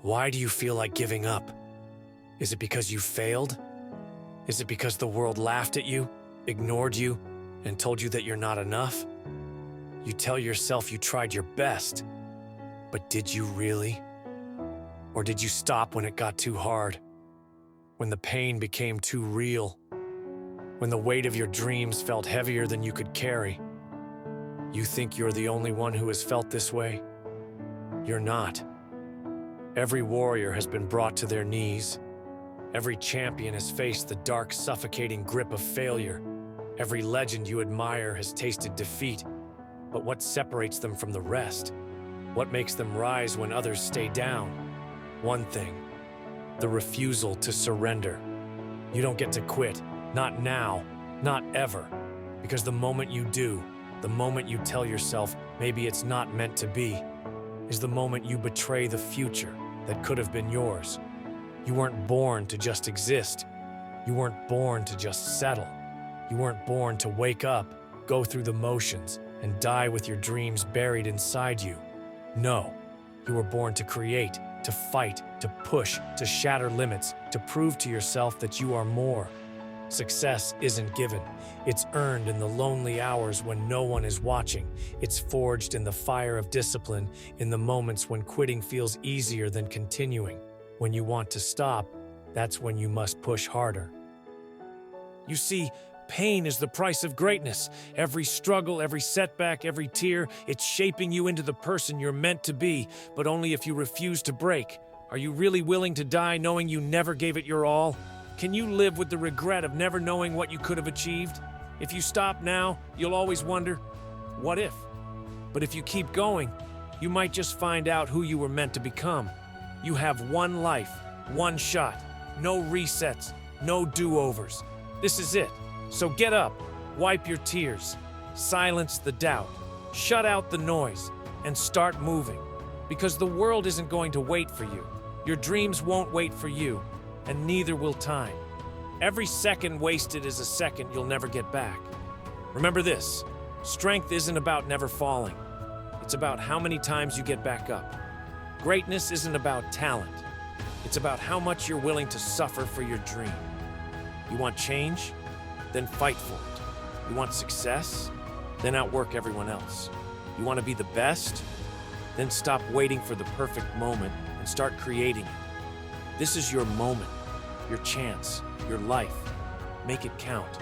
Why do you feel like giving up? Is it because you failed? Is it because the world laughed at you, ignored you, and told you that you're not enough? You tell yourself you tried your best, but did you really? Or did you stop when it got too hard? When the pain became too real? When the weight of your dreams felt heavier than you could carry? You think you're the only one who has felt this way? You're not. Every warrior has been brought to their knees. Every champion has faced the dark, suffocating grip of failure. Every legend you admire has tasted defeat. But what separates them from the rest? What makes them rise when others stay down? One thing: the refusal to surrender. You don't get to quit. Not now. Not ever. Because the moment you do, the moment you tell yourself maybe it's not meant to be, is the moment you betray the future that could have been yours. You weren't born to just exist. You weren't born to just settle. You weren't born to wake up, go through the motions, and die with your dreams buried inside you. No, you were born to create, to fight, to push, to shatter limits, to prove to yourself that you are more. Success isn't given. It's earned in the lonely hours when no one is watching. It's forged in the fire of discipline, in the moments when quitting feels easier than continuing. When you want to stop, that's when you must push harder. You see, pain is the price of greatness. Every struggle, every setback, every tear, it's shaping you into the person you're meant to be, but only if you refuse to break. Are you really willing to die knowing you never gave it your all? Can you live with the regret of never knowing what you could have achieved? If you stop now, you'll always wonder, what if? But if you keep going, you might just find out who you were meant to become. You have one life, one shot, no resets, no do-overs. This is it. So get up, wipe your tears, silence the doubt, shut out the noise, and start moving. Because the world isn't going to wait for you. Your dreams won't wait for you, and neither will time. Every second wasted is a second you'll never get back. Remember this: strength isn't about never falling. It's about how many times you get back up. Greatness isn't about talent. It's about how much you're willing to suffer for your dream. You want change? Then fight for it. You want success? Then outwork everyone else. You want to be the best? Then stop waiting for the perfect moment and start creating it. This is your moment, your chance, your life. Make it count.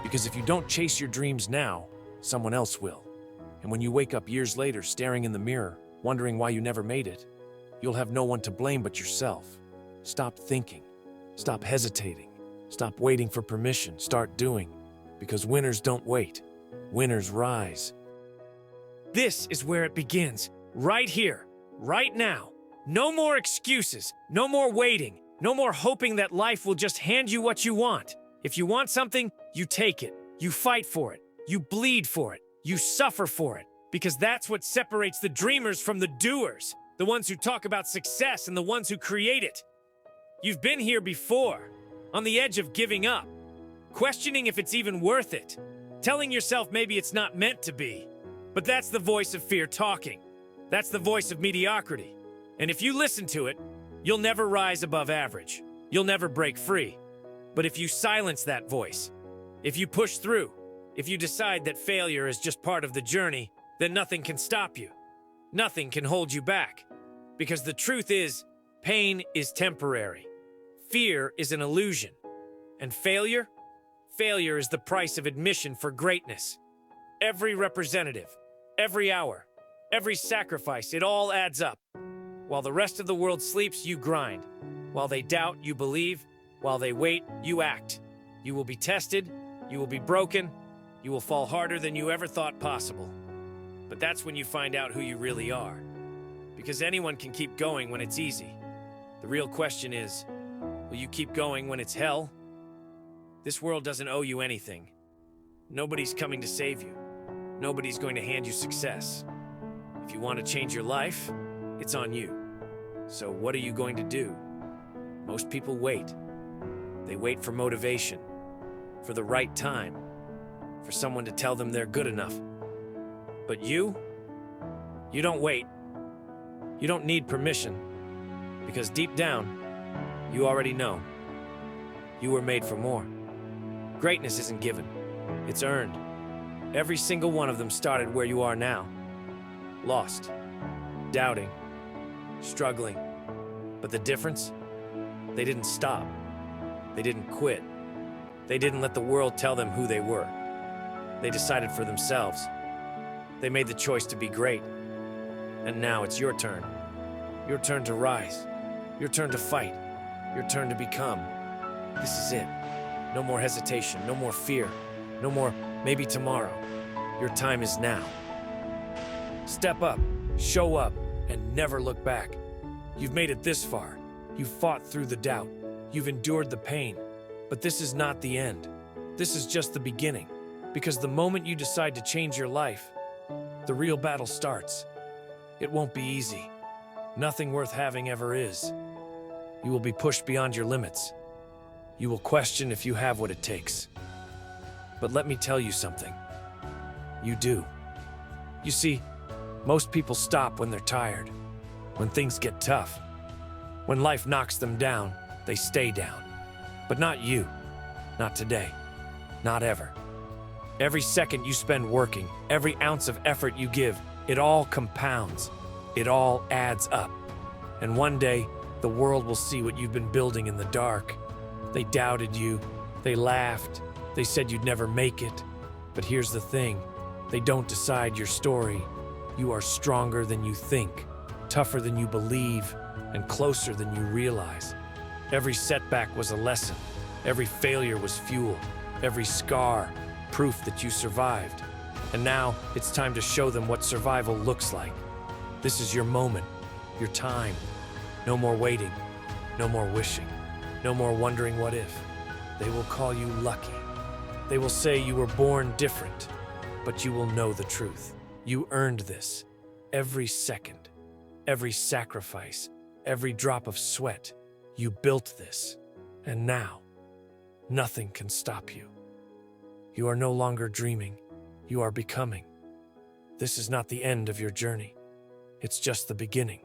Because if you don't chase your dreams now, someone else will. And when you wake up years later staring in the mirror, wondering why you never made it, you'll have no one to blame but yourself. Stop thinking. Stop hesitating. Stop waiting for permission. Start doing. Because winners don't wait. Winners rise. This is where it begins. Right here. Right now. No more excuses. No more waiting. No more hoping that life will just hand you what you want. If you want something, you take it. You fight for it. You bleed for it. You suffer for it. Because that's what separates the dreamers from the doers. The ones who talk about success and the ones who create it. You've been here before. On the edge of giving up. Questioning if it's even worth it. Telling yourself maybe it's not meant to be. But that's the voice of fear talking. That's the voice of mediocrity. And if you listen to it, you'll never rise above average. You'll never break free. But if you silence that voice, if you push through, if you decide that failure is just part of the journey, then nothing can stop you. Nothing can hold you back. Because the truth is, pain is temporary. Fear is an illusion. And failure? Failure is the price of admission for greatness. Every representative, every hour, every sacrifice, it all adds up. While the rest of the world sleeps, you grind. While they doubt, you believe. While they wait, you act. You will be tested. You will be broken. You will fall harder than you ever thought possible. But that's when you find out who you really are. Because anyone can keep going when it's easy. The real question is, will you keep going when it's hell? This world doesn't owe you anything. Nobody's coming to save you. Nobody's going to hand you success. If you want to change your life, it's on you. So what are you going to do? Most people wait. They wait for motivation, for the right time, for someone to tell them they're good enough. But you don't wait. You don't need permission. Because deep down, you already know. You were made for more. Greatness isn't given, it's earned. Every single one of them started where you are now. Lost, doubting, struggling. But the difference? They didn't stop. They didn't quit. They didn't let the world tell them who they were. They decided for themselves. They made the choice to be great. And now it's your turn. Your turn to rise. Your turn to fight. Your turn to become. This is it. No more hesitation, no more fear, no more maybe tomorrow. Your time is now. Step up, show up, and never look back. You've made it this far. You've fought through the doubt. You've endured the pain. But this is not the end. This is just the beginning. Because the moment you decide to change your life, the real battle starts. It won't be easy. Nothing worth having ever is. You will be pushed beyond your limits. You will question if you have what it takes. But let me tell you something. You do. You see, most people stop when they're tired, when things get tough. When life knocks them down, they stay down. But not you. Not today. Not ever. Every second you spend working, every ounce of effort you give, it all compounds. It all adds up. And one day, the world will see what you've been building in the dark. They doubted you. They laughed. They said you'd never make it. But here's the thing. They don't decide your story. You are stronger than you think, tougher than you believe, and closer than you realize. Every setback was a lesson. Every failure was fuel. Every scar, proof that you survived. And now, it's time to show them what survival looks like. This is your moment, your time. No more waiting, no more wishing, no more wondering what if. They will call you lucky. They will say you were born different, but you will know the truth. You earned this. Every second, every sacrifice, every drop of sweat, you built this. And now, nothing can stop you. You are no longer dreaming, you are becoming. This is not the end of your journey. It's just the beginning.